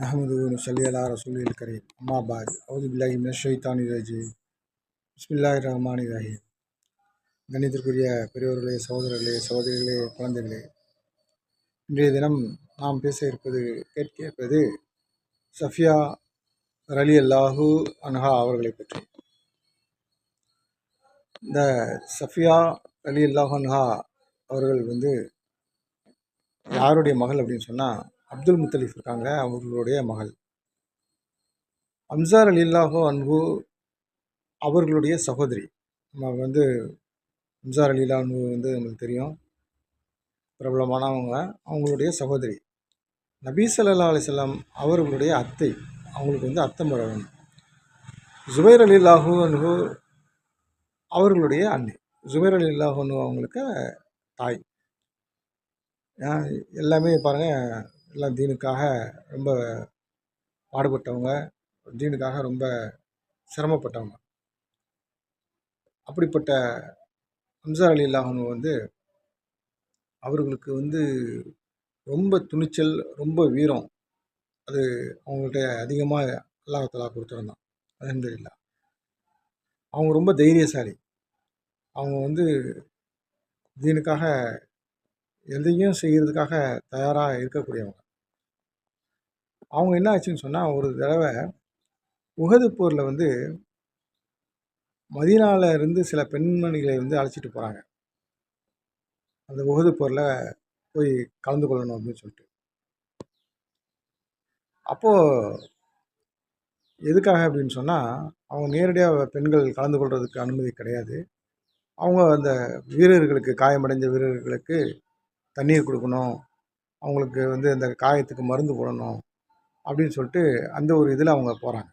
நஹ்மதுஹு வ நுஸல்லி அலா ரசூலில் கரீம். அம்மா பாத். அவுது பில்லாஹி மினஷ் ஷைத்தானிர் ரஜீம். பிஸ்மில்லாஹிர் ரஹ்மானிர் ரஹீம். கண்ணியத்திற்குரிய பெரியவர்களே, சகோதரர்களே, சகோதரிகளே, குழந்தைகளே, இன்றைய தினம் நாம் கேட்க இருப்பது சஃபியா ரலியல்லாஹு அன்ஹா அவர்களை பற்றி. இந்த சஃபியா ரலியல்லாஹு அன்ஹா அவர்கள் யாருடைய மகள் அப்படின்னு சொன்னால், அப்துல் முத்தலிஃப் இருக்காங்க, அவர்களுடைய மகள். அம்சார் ரலியல்லாஹு அன்ஹு அவர்களுடைய சகோதரி. நம்ம அம்சார் ரலியல்லாஹு அன்ஹு நமக்கு தெரியும், பிரபலமானவங்க. அவங்களுடைய சகோதரி நபி ஸல்லல்லாஹு அலைஹி வஸல்லம் அவர்களுடைய அத்தை. அவங்களுக்கு அத்தை முறை வேணும். ஜுபைர் ரலியல்லாஹு அன்ஹு அவர்களுடைய அண்ணி. ஜுபைர் ரலியல்லாஹு அன்ஹு அவங்களுக்கு தாய். எல்லாமே பாருங்கள், எல்லாம் தீனுக்காக ரொம்ப பாடுபட்டவங்க, தீனுக்காக ரொம்ப சிரமப்பட்டவங்க. அப்படிப்பட்ட அம்சார் ரலியல்லாஹு அன்ஹு அவர்களுக்கு ரொம்ப துணிச்சல், ரொம்ப வீரம், அது அவங்கள்ட்ட அதிகமாக அல்லாஹ் தஆலா கொடுத்துருந்தான். அல்ஹம்துலில்லாஹ். அவங்க ரொம்ப தைரியசாலி. அவங்க தீனுக்காக எதையும் செய்கிறதுக்காக தயாராக இருக்கக்கூடியவங்க. அவங்க என்ன ஆச்சுன்னு சொன்னால், ஒரு தடவை உஹது போரில் மதீனாவில் இருந்து சில பெண்மணிகளை அழைச்சிட்டு போகிறாங்க. அந்த உஹது போரில் போய் கலந்து கொள்ளணும் அப்படின்னு சொல்லிட்டு. அப்போது எதுக்காக அப்படின்னு சொன்னால், அவங்க நேரடியாக பெண்கள் கலந்து கொள்வதற்கு அனுமதி கிடையாது. அவங்க அந்த வீரர்களுக்கு, காயமடைஞ்ச வீரர்களுக்கு தண்ணீர் கொடுக்கணும், அவங்களுக்கு அந்த காயத்துக்கு மருந்து போடணும் அப்படின்னு சொல்லிட்டு அந்த ஒரு இதில் அவங்க போகிறாங்க.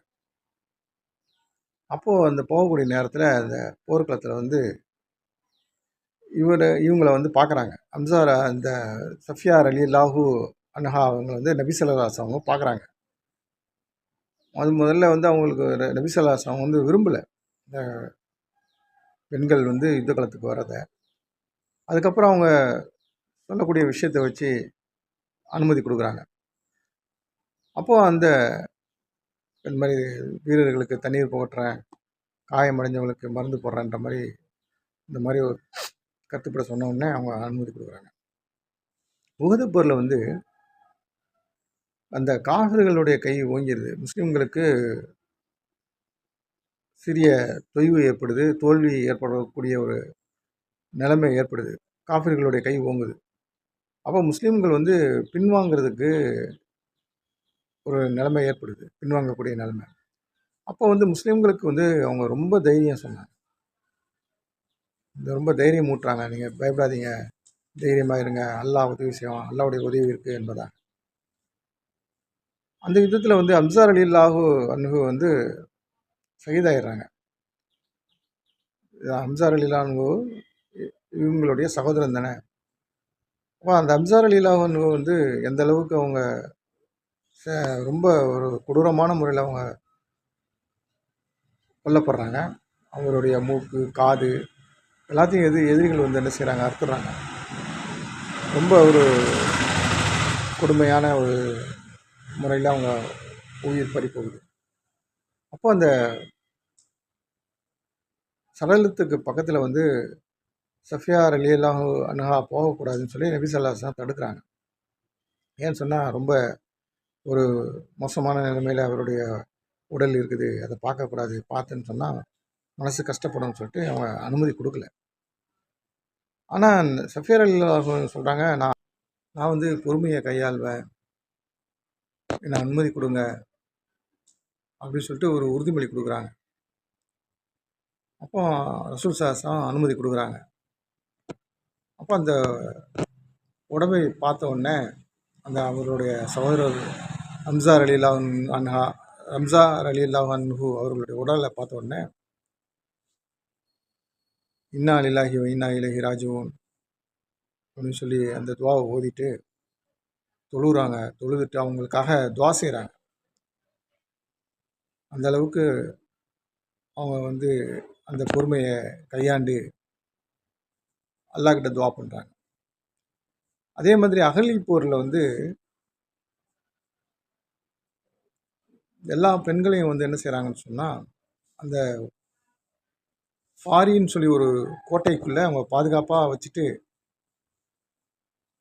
அப்போது அந்த போகக்கூடிய நேரத்தில் அந்த போர்க்களத்தில் இவங்களை பார்க்குறாங்க. அம்சார் அந்த சஃபியா ரலியல்லாஹு அன்ஹா அவங்க நபி ஸல்லல்லாஹு அலைஹி வஸல்லம் அவங்க பார்க்குறாங்க. முதல்ல அவங்களுக்கு நபி ஸல்லல்லாஹு அலைஹி வஸல்லம் அவங்க விரும்பலை இந்த பெண்கள் யுத்த களத்துக்கு வர்றதை. அதுக்கப்புறம் அவங்க சொல்லக்கூடிய விஷயத்தை வச்சு அனுமதி கொடுக்குறாங்க. அப்போது அந்த மாதிரி வீரர்களுக்கு தண்ணீர் புகட்டுறேன், காயமடைஞ்சவங்களுக்கு மருந்து போடுறேன்ற மாதிரி இந்த மாதிரி ஒரு கருத்துப்பட சொன்ன உடனே அவங்க அனுமதி கொடுக்குறாங்க. உஹது போரில் அந்த காஃபிர்களுடைய கை ஓங்கிடுது. முஸ்லீம்களுக்கு சிறிய தொய்வு ஏற்படுது, தோல்வி ஏற்படக்கூடிய ஒரு நிலைமை ஏற்படுது. காஃபிர்களுடைய கை ஓங்குது. அப்போ முஸ்லீம்கள் பின்வாங்கிறதுக்கு ஒரு நிலைமை ஏற்படுது, பின்வாங்கக்கூடிய நிலைமை. அப்போ முஸ்லீம்களுக்கு அவங்க ரொம்ப தைரியம் சொன்னாங்க, ரொம்ப தைரியம் ஊட்டுறாங்க. நீங்கள் பயப்படாதீங்க, தைரியமாக இருங்க, அல்லாஹ் உதவி செய்வான், அல்லாஹ்வுடைய உதவி இருக்குது என்பதாக. அந்த யுத்தத்தில் அம்சார் ரலியல்லாஹு அன்ஹு ஷஹீதாயிடுறாங்க. அம்சார் ரலியல்லாஹு அன்ஹு இவங்களுடைய சகோதரன் தானே. அப்போ அந்த அம்சார் ரலியல்லாஹு அன்ஹு எந்த அளவுக்கு அவங்க ரொம்ப ஒரு கொடூரமான முறையில் அவங்க கொல்லப்படுறாங்க. அவங்களுடைய மூக்கு, காது எல்லாத்தையும் எதிரிகள் என்ன செய்கிறாங்க, அறுத்துடுறாங்க. ரொம்ப ஒரு கொடுமையான ஒரு முறையில் அவங்க உயிர் பறி போகுது. அப்போ அந்த சடலத்துக்கு பக்கத்தில் சஃபியா ரலியல்லாஹு அன்ஹா போகக்கூடாதுன்னு சொல்லி நபி ஸல்லல்லாஹு அலைஹி வஸல்லம் தடுக்கிறாங்க. ஏன்னு சொன்னால், ரொம்ப ஒரு மோசமான நிலைமையில் அவருடைய உடல் இருக்குது, அதை பார்க்கக்கூடாது, பார்த்துன்னு சொன்னால் மனசு கஷ்டப்படும்னு சொல்லிட்டு அவங்க அனுமதி கொடுக்கல. ஆனால் சஃபியா ரலியல்லாஹு சொல்கிறாங்க, நான் பொறுமையை கையாள்வேன், என்னை அனுமதி கொடுங்க அப்படின்னு சொல்லிட்டு ஒரு உறுதிமொழி கொடுக்குறாங்க. அப்போ ரசூல் ஸல்லல்லாஹு அலைஹி வஸல்லம் அனுமதி கொடுக்குறாங்க. அப்போ அந்த உடம்பை பார்த்த உடனே அந்த அவருடைய சகோதரர் அம்சார் ரலியல்லாஹு அன்ஹா ரலியல்லாஹு அன்ஹு அவர்களுடைய உடலை பார்த்த உடனே, இன்னா லில்லாஹி வ இன்னா இலைஹி ராஜிஊன் அப்படின்னு சொல்லி அந்த துவாவை ஓதிட்டு தொழுகிறாங்க. தொழுதுட்டு அவங்களுக்காக துவா செய்கிறாங்க. அந்த அளவுக்கு அவங்க அந்த பொறுமையை கையாண்டு அல்லாஹ்கிட்ட துவா பண்ணுறாங்க. அதே மாதிரி அகலி போரில் எல்லா பெண்களையும் வந்து என்ன செய்கிறாங்கன்னு சொன்னால், அந்த ஃபாரின்னு சொல்லி ஒரு கோட்டைக்குள்ளே அவங்க பாதுகாப்பாக வச்சுட்டு,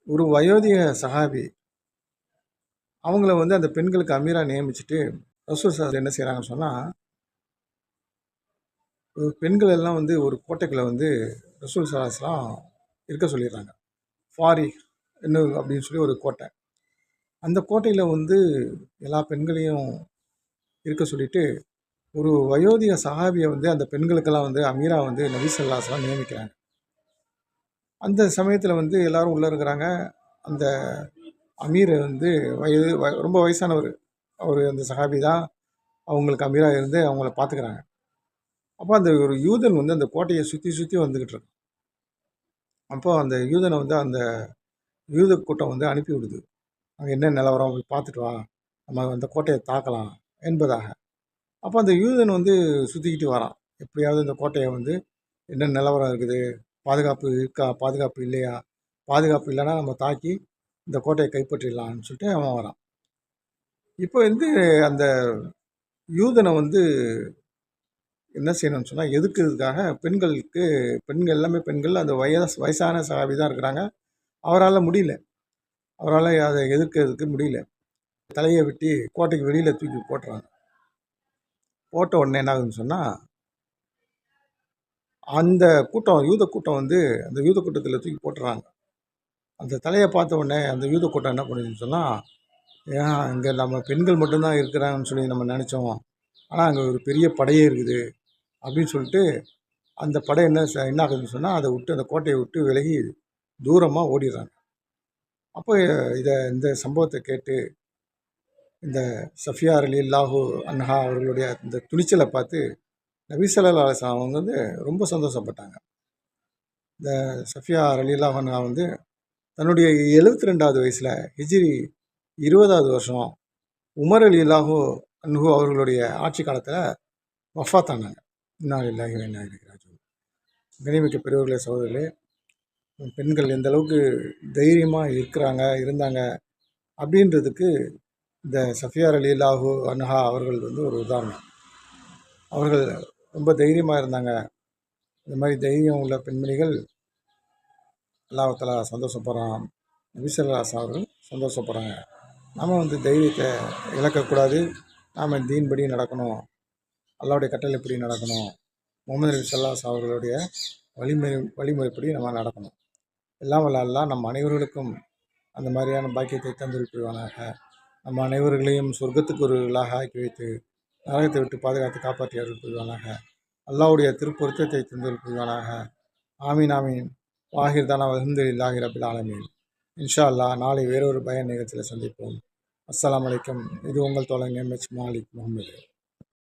ஒரு வயோதிக சஹாபி அவங்கள வந்து அந்த பெண்களுக்கு அமீரா நியமிச்சுட்டு, ரசூல் சார் என்ன செய்கிறாங்கன்னு சொன்னால், பெண்கள் எல்லாம் வந்து ஒரு கோட்டைக்குள்ளே வந்து ரசூல் சலாஸ்லாம் இருக்க சொல்லிடுறாங்க. ஃபாரி என்ன அப்படின்னு சொல்லி ஒரு கோட்டை. அந்த கோட்டையில் வந்து எல்லா பெண்களையும் இருக்க சொல்லிட்டு, ஒரு வயோதிக சஹாபியை வந்து அந்த பெண்களுக்கெல்லாம் வந்து அமீரா வந்து நபி ஸல்லல்லாஹு நியமிக்கிறாங்க. அந்த சமயத்தில் வந்து எல்லாரும் உள்ளே இருக்கிறாங்க. அந்த அமீர் வந்து ரொம்ப வயசானவர். அவர் அந்த சஹாபி தான் அவங்களுக்கு அமீரா இருந்து அவங்கள பார்த்துக்கிறாங்க. அப்போ அந்த ஒரு யூதன் வந்து அந்த கோட்டையை சுற்றி சுற்றி வந்துக்கிட்டு இருக்கான். அப்போ அந்த யூதனை வந்து அந்த யூத கூட்டம் வந்து அனுப்பி விடுது. அங்கே என்ன நிலவரம் போய் பார்த்துட்டு வா, நம்ம அந்த கோட்டையை தாக்கலாம் என்பதாக. அப்போ அந்த யூதன் வந்து சுற்றிக்கிட்டு வரான். எப்படியாவது இந்த கோட்டையை வந்து என்ன நிலவரம் இருக்குது, பாதுகாப்பு இருக்கா, பாதுகாப்பு இல்லையா, பாதுகாப்பு இல்லைன்னா நம்ம தாக்கி இந்த கோட்டையை கைப்பற்றிடலாம்னு சொல்லிட்டு அவன் வரான். இப்போ வந்து அந்த யூதனை வந்து என்ன செய்யணும்னு சொன்னால், எதிர்க்கிறதுக்காக பெண்கள் எல்லாமே பெண்கள், அந்த வயசான சஹாபி தான் இருக்கிறாங்க. அவரால் முடியல. அவரால் அதை எதிர்க்கிறதுக்கு முடியல. தலையை வெட்டி கோட்டைக்கு வெளியில் தூக்கி போட்டுறாங்க. போட்ட உடனே என்ன ஆகுதுன்னு சொன்னால், அந்த கூட்டம் யூத கூட்டம் வந்து அந்த யூத கூட்டத்தில் தூக்கி போட்டுறாங்க. அந்த தலையை பார்த்த உடனே அந்த யூத கூட்டம் என்ன பண்ணுதுன்னு சொன்னால், ஏன் இங்கே நம்ம பெண்கள் மட்டும்தான் இருக்கிறாங்கன்னு சொல்லி நம்ம நினச்சோம், ஆனால் அங்கே ஒரு பெரிய படையே இருக்குது அப்படின்னு சொல்லிட்டு, அந்த படை என்ன ஆகுதுன்னு சொன்னால், அதை விட்டு அந்த கோட்டையை விட்டு விலகி தூரமாக ஓடிடுறாங்க. அப்போ இந்த சம்பவத்தை கேட்டு இந்த சஃபியா ரலியல்லாஹு அன்ஹா அவர்களுடைய இந்த துணிச்சலை பார்த்து நபி ஸல்லல்லாஹு அலைஹி வஸல்லம் அவங்க வந்து ரொம்ப சந்தோஷப்பட்டாங்க. இந்த சஃபியா ரலியல்லாஹு அன்ஹா வந்து தன்னுடைய 72வது வயசில் ஹிஜ்ரி 20வது வருஷம் உமர் ரலியல்லாஹு அன்ஹு அவர்களுடைய ஆட்சி காலத்தில் வஃபாத் ஆனாங்க. இன்னா லில்லாஹி வ இன்னா இலைஹி ராஜிஊன். கண்ணியமிக்க பெரியவர்களே, சகோதரர்களே, பெண்கள் எந்த அளவுக்கு தைரியமாக இருந்தாங்க அப்படின்றதுக்கு இந்த சஃபியா ரலியல்லாஹு அன்ஹா அவர்கள் வந்து ஒரு உதாரணம். அவர்கள் ரொம்ப தைரியமாக இருந்தாங்க. இந்த மாதிரி தைரியம் உள்ள பெண்மணிகள் அல்லாஹ் தஆலா சந்தோஷப்படுறான். நபி ஸல்லல்லாஹு அலைஹி அவர்கள் சந்தோஷப்படுறாங்க. நாம் வந்து தைரியத்தை இழக்கக்கூடாது. நாம் தீன் படி நடக்கணும். அல்லாஹ்வுடைய கட்டளைப்படி நடக்கணும். முஹம்மது நபி ஸல்லல்லாஹு அலைஹி அவர்களுடைய வழிமுறைப்படி நம்ம நடக்கணும். எல்லாம் வல்ல அல்லாஹ் நம் அனைவர்களுக்கும் அந்த மாதிரியான பாக்கியத்தை தந்தருள் புரிவானாக. நம்ம அனைவர்களையும் சொர்க்கத்துக்கு ஒருவர்களாக ஆக்கி வைத்து நரகத்தை விட்டு பாதுகாத்து காப்பாற்றி அருள் புரிவானாக. அல்லாஹ்வுடைய திருப்பொருத்தத்தை தந்தருள் புரிவானாக. ஆமீன் ஆமீன். வாஹிர் தானா அல்ஹம்துலில்லாஹி ரப்பில் ஆலமீன். இன்ஷா அல்லாஹ் நாளை வேறொரு பயன் நிகழ்ச்சியில் சந்திப்போம். அஸ்ஸலாமு அலைக்கும். இது உங்கள் தோழன் எம்எச் மாலிக் முகமது.